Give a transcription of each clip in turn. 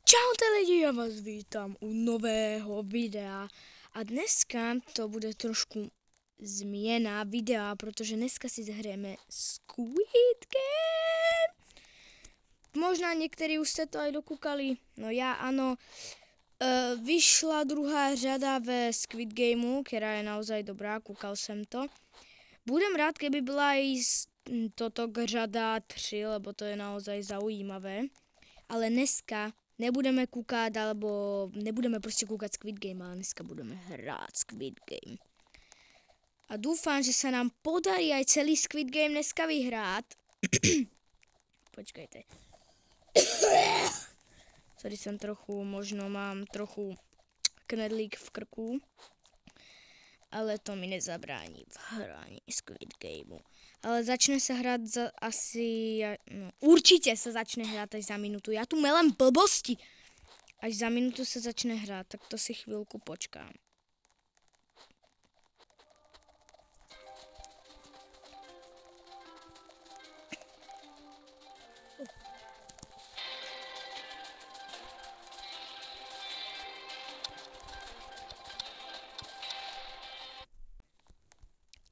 Čaute lidi, já vás vítám u nového videa a dneska to bude trošku změna videa, protože dneska si zahrajeme Squid Game. Možná někteří už jste to aj dokúkali, no já ano. Vyšla druhá řada ve Squid Gameu, která je naozaj dobrá, kúkal jsem to. Budem rád, keby byla i toto řada 3, lebo to je naozaj zaujímavé. Ale dneska nebudeme kúkať, alebo nebudeme prostě kúkať Squid Game, ale dneska budeme hrát Squid Game. A dúfam, že sa nám podarí aj celý Squid Game dneska vyhrát. Počkajte. Sorry, som trochu, možno mám trochu knedlík v krku. Ale to mi nezabrání v hraní Squid Gameu. Ale začne sa hrať asi... No, určite sa začne hrať až za minútu. Ja tu melem blbosti. Až za minútu sa začne hrať, tak to si chvíľku počkám.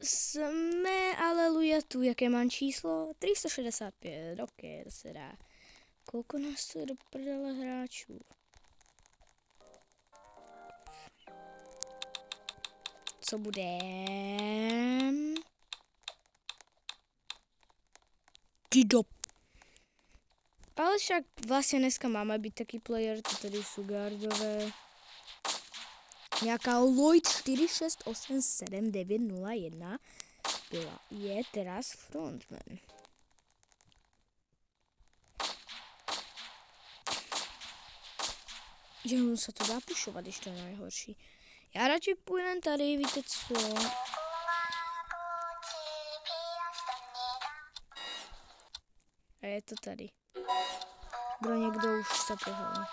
Jsme, aleluja, tu, jaké mám číslo? 365, ok, to se dá. Koľko nás tu je do prdele hráčů? Co budem? Ty do... Ale však vlastně dneska máme být taký player, to tady jsou guardové. Nějaká Lloyd 4687901 byla, je teraz frontman. Že on se to dá pušovat, když to je najhorší. Já radši půjdem tady, víte co? A je to tady. Bro, někdo už se pohol.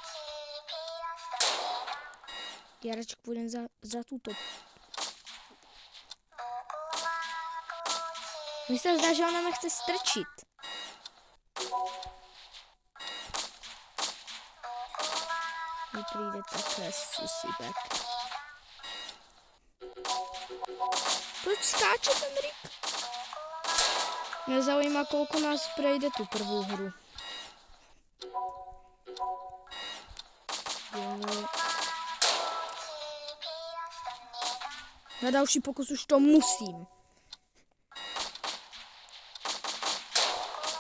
Já radši půjdem za tuto. Mně se zdá, že ona nechce strčit. Mi přijde takhle susíbek. Proč skáče ten Rick? Mě zaujíma, koľko nás prejde tu prvú hru. Na další pokus už to musím.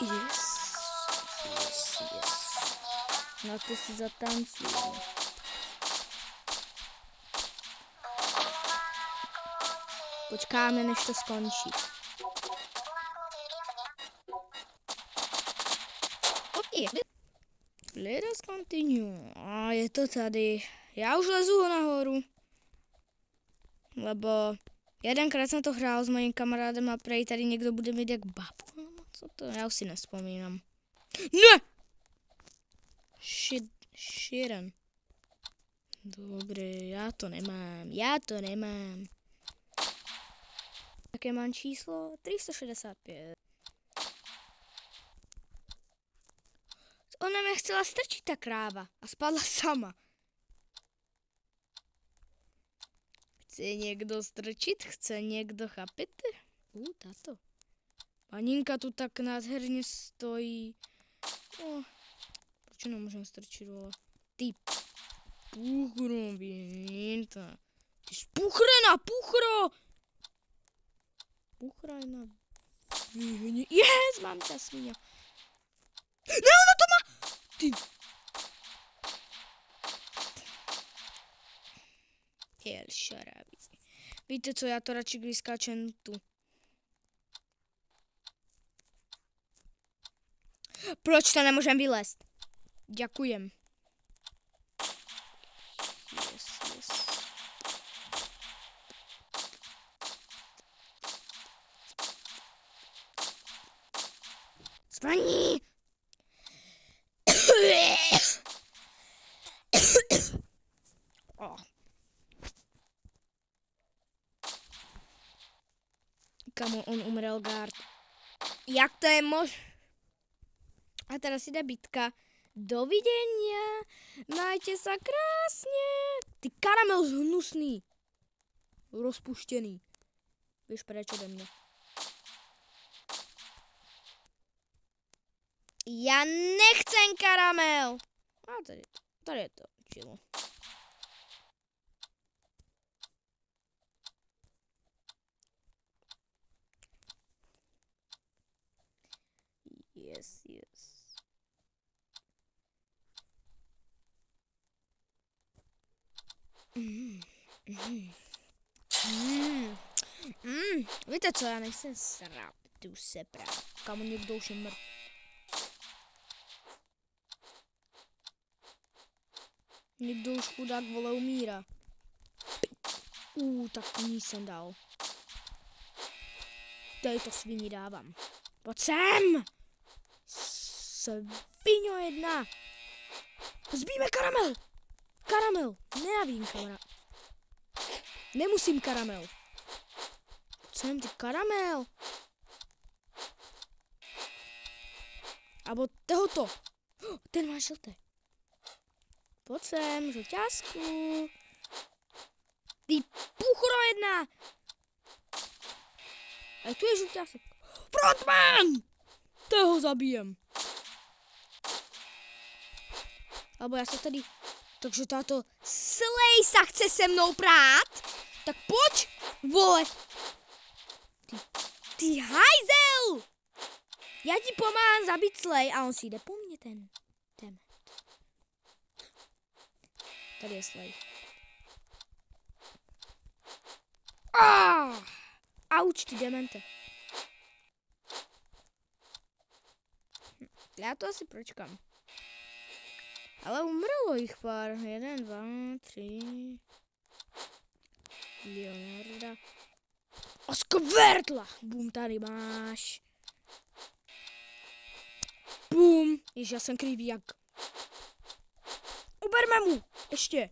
Yes. Na to si zatancujeme. Počkáme, než to skončí. Let us continue. A je to tady. Já už lezu nahoru. Lebo jedenkrát jsem to hrál s mojím kamarádem a prej tady někdo bude mít jak babu. Co to? Já už si nespomínám. Ne! Širen. Dobré, já to nemám. Jaké mám číslo? 365. Ona mě chcela strčit, ta kráva, a spadla sama. Chce někdo strčit? Chce někdo, chápete? Táto. Paninka tu tak nádherně stojí. Proč nemůžem strčit, vole? Ty puchro, věnta. Ty spuchrená, puchro! Puchrená, vyhni. Yes, mám ta svíňa. Ne, ona to má! Ty. Jel, šarábí. Víte co, já to radši vyskáčem tu. Proč to nemůžem vylézt? Ďakujem. Yes. Zbraní! Kamo, on umrel guard. Jak to je možné? A teraz jde bitka. Dovidenia. Majte sa krásne. Ty karamel hnusný. Rozpuštený. Vieš prečo ode mňa. Ja nechcem karamel. A tady je to čilo. Yes. Víte co, já nechcem srát, tu se právě. Kamu někdo už je mrtvý. Někdo už chudák vole umírá. Tak ní jsem dal. Tady to sviní dávám. Pojď sem! Sviňo jedna! Zbíme karamel! Karamel! Nenavím karamel. Nemusím karamel. Pojď sem ty karamel! Abo tohoto. Ten má žluté. Pojď sem, žluťásku. Ty půchoro jedna! A tu je žluťásek. Frotman! Toho zabijem. Abo já se tady... Takže táto Slejsa chce se mnou prát? Tak pojď, vole. Ty hajzel! Já ti pomáhám zabít Slej a on si jde po mně ten. Tady je Slej. Auč, ty demente. Já to asi pročkám. Ale umřelo jich pár. 1, 2, 3. Leonarda. A skvrtla. Bum, tady máš. Bum. Jež, já jsem krivý jak. Uberme mu. Ještě.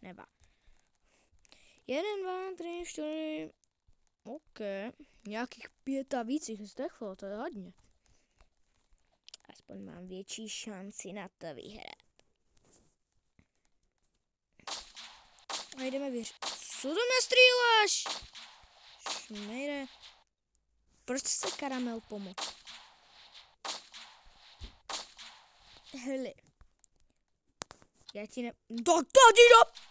Neba. 1, 2, 3, 4. OK. Nějakých 5 a víc jich zdechlo, to je hodně. Aspoň mám větší šanci na to vyhrát. A jdeme věřit. Co to nestříláš? Šmejre. Proč se karamel pomoct? Hele. Já ti ne... Tak tady do...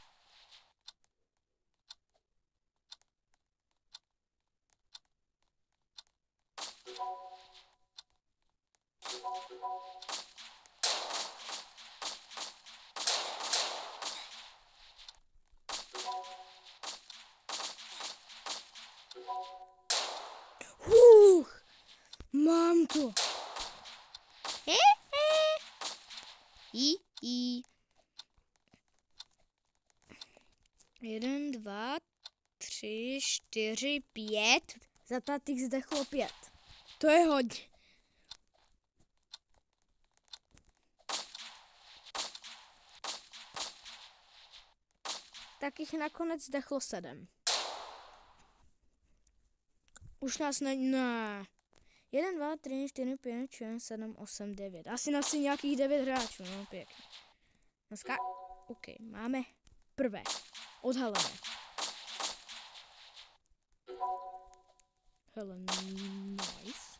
Mám to. Jeden, 2, 3, 4, 5. Za tatých zdechlo 5. To je hodně. Tak jich nakonec zdechlo 7. Už nás ne. 1, 2, 3, 4, 5, 6, 7, 8, 9. Asi nás je nějakých 9 hráčů, no pěkně. Dneska, OK, máme prvé. Odhalené. Hele, nice.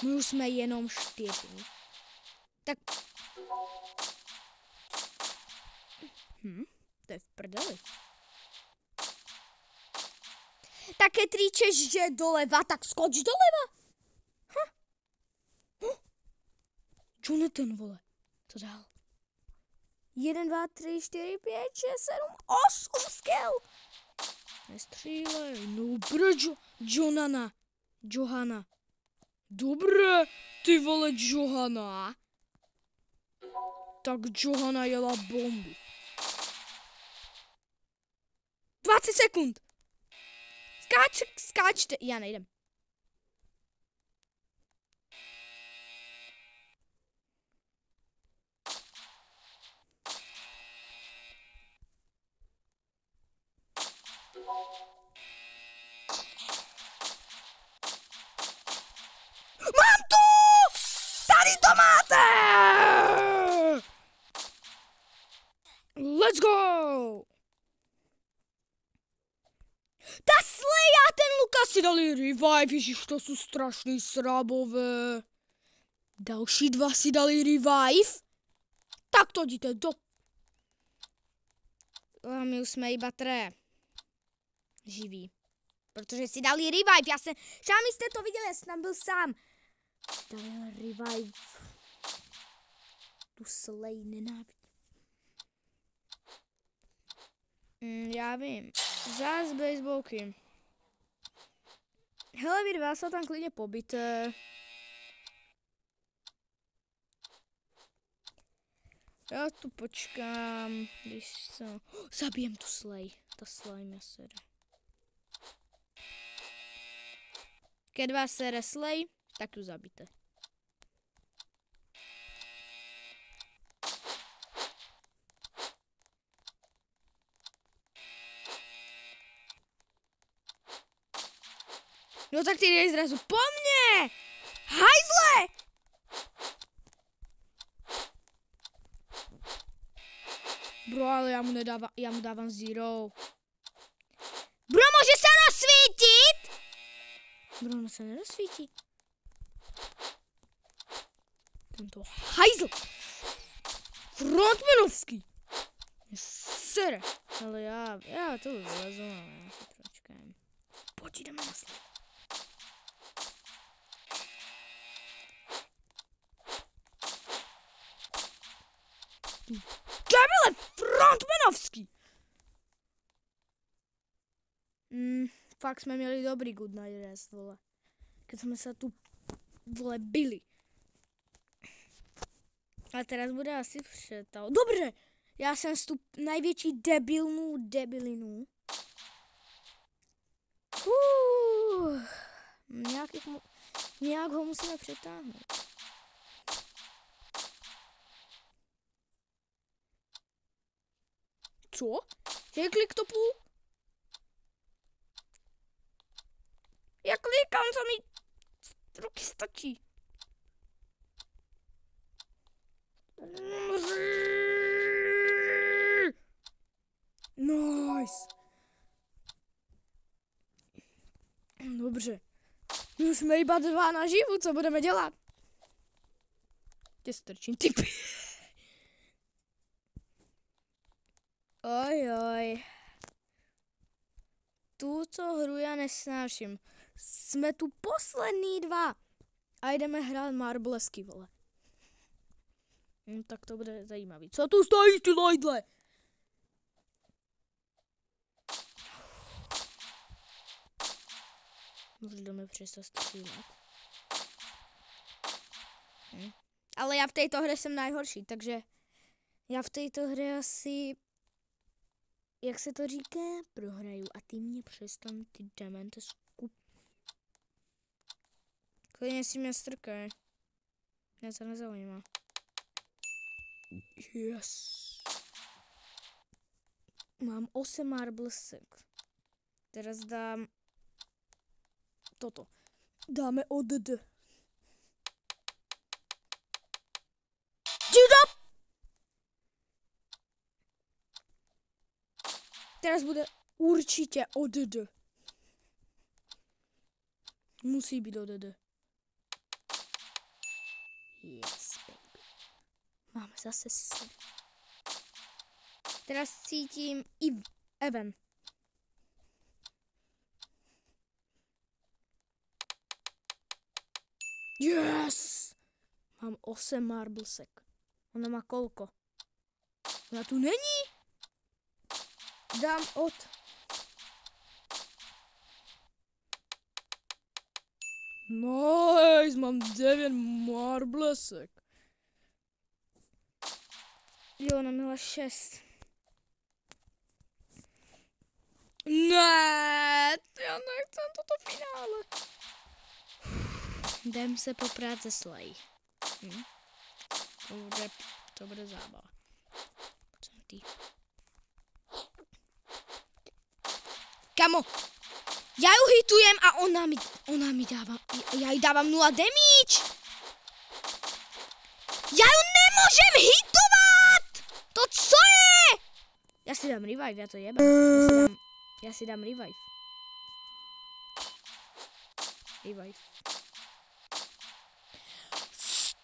My už jsme jenom 4. Tak. To je v prdeli. Také tríčeš, že doleva, tak skoč doleva. Jonathan, vole. Co dál? 1, 2, 3, 4, 5, 6, 7, 8 skill. Nestřílej. No proč? Johana. Dobré, ty vole Johana. Tak Johana jela bombu. 20 sekund. Skáčte. Já nejdem. si dali revive, ježiš, to jsou strašný srábové. Další 2 si dali revive. Tak to jděte do... My už jsme iba 3 živí. Protože si dali revive, sami jste to viděli, já jsem tam byl sám. Dali revive. Tu slej nenávidím. Já vím. Zás baseballky. Hele, vy 2 se tam klidně pobíte. Já tu počkám, když co... Zabijem tu slej. Ta slej mě sere. Keď vás sere slej, tak ju zabijte. No tak ty dej zrazu po mně! Hajzle! Bro, ale já mu dávám 0. Bro, může se rozsvítit? Bro, ono se nerozsvítí. Tento hajzl! Frontmanovský! Sere! Ale já to vylezu, ale já se počkám. Pojď, jdeme na slov. Debile, frontmanovský! Fakt jsme měli dobrý good night rest, vole. Keď jsme se tu, vole, bili. A teraz bude asi přetal. Dobře, já jsem tu největší debilinu. Nějak ho musíme přetáhnout. Co? Je klik to půl? Já klikám, co mi ruky stačí. Nice. Dobře. My už jsme iba 2 naživu, co budeme dělat? Tě strčím typy. Oj. Tuto hru já nesnáším. Jsme tu poslední 2. A jdeme hrát marblesky, vole. Tak to bude zajímavý. Co tu stojíš, ty lojdle? Už jdeme přestat střílet. Ale já v této hře jsem nejhorší, takže já v této hře asi, jak se to říká, prohraju a ty mě přestan, ty demente skup. Klidně si mě strkaj. Mě to nezaujímá. Yes. Mám 8 marblesek. Teraz dám toto. Dáme ODD. Judo! Teraz bude určitě ODD. Musí být ODD. Yes, baby. Máme zase 7. Teraz cítím i Even. Yes! Mám 8 marblesek. Ona má kolko? Ona tu není? Dám od... Nice, mám 9 marblesek. Jo, ona měla 6. Ne, já nechcem toto finále. Jdem se poprát ze Slay. To bude zábava. Ty. Kamo, já ju hitujem a ona mi dává, já jí dávám 0 damage. Já ju nemůžem hitovat! To co je? Já si dám revive, já to jebám. Já si dám revive. Revive. 180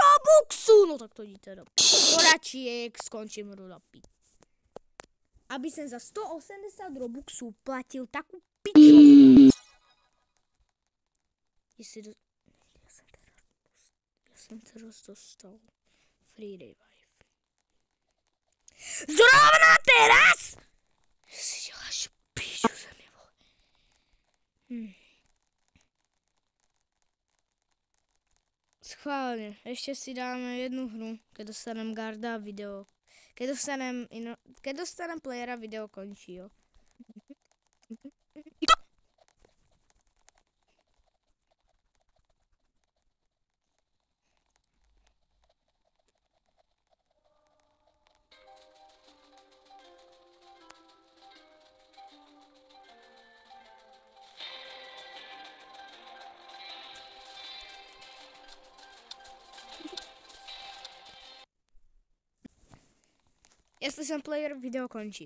Robuxů! No tak to jdi teda. Poradčík, skončím rulapí. Aby jsem za 180 Robuxů platil takovou piču. Jestli do... Já jsem teraz dostal free revive. Zrovna teraz! Si děláš píču ze mě, vole. Schválně, ještě si dáme jednu hru, keď dostanem garda video. Keď dostanem playera, video končí, jo. Jestli jsem player, video končí.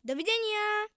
Dovidenia!